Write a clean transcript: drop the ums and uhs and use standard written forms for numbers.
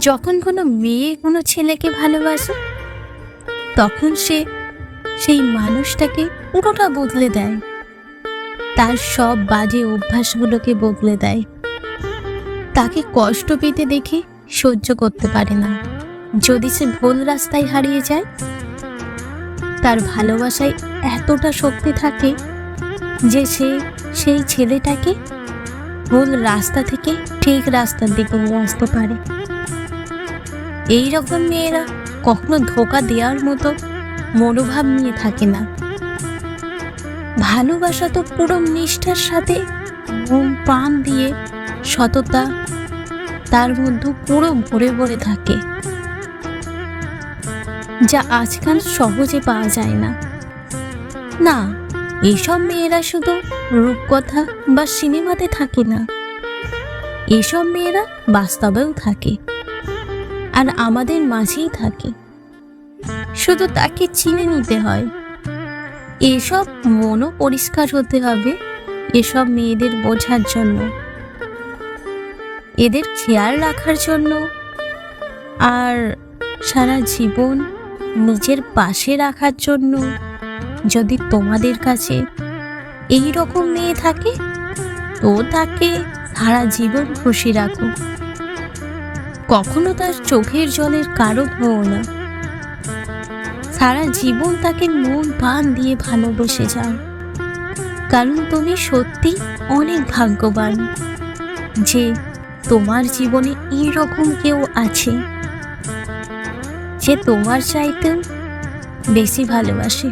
যখন কোনো মেয়ে কোনো ছেলেকে ভালোবাসে, তখন সে সেই মানুষটাকে পুরোটা বদলে দেয়, তার সব বাজে অভ্যাসগুলোকে বদলে দেয়। তাকে কষ্ট পেতে দেখে সহ্য করতে পারে না। যদি সে ভুল রাস্তায় হারিয়ে যায়, তার ভালোবাসায় এতটা শক্তি থাকে যে সে সেই ছেলেটাকে ভুল রাস্তা থেকে ঠিক রাস্তার দিকে নিয়ে আসতে পারে। এই রকম মেয়েরা কখনো ধোঁকা দেওয়ার মতো মনোভাব নিয়ে থাকে না। ভালোবাসা তো পুরো নিষ্ঠার সাথে মন প্রাণ দিয়ে, সততা তার মধ্যে পুরো ভরে ভরে থাকে, যা আজকাল সহজে পাওয়া যায় না। না, এসব মেয়েরা শুধু রূপকথা বা সিনেমাতে থাকে না, এসব মেয়েরা বাস্তবেও থাকে, আর আমাদের মাঝেই থাকে। শুধু তাকে চিনে নিতে হয়। এসব মনও পরিষ্কার হতে হবে এসব মেয়েদের বোঝার জন্য, এদের খেয়াল রাখার জন্য, আর সারা জীবন নিজের পাশে রাখার জন্য। যদি তোমাদের কাছে এই রকম মেয়ে থাকে, তো তাকে সারা জীবন খুশি রাখো। কখনো তার চোখের জলের কারণ হও না। সারা জীবন তাকে মন প্রাণ দিয়ে ভালোবেসে যাও, কারণ তুমি সত্যি অনেক ভাগ্যবান যে তোমার জীবনে এইরকম কেউ আছে, যে তোমার চাইতেও বেশি ভালোবাসে।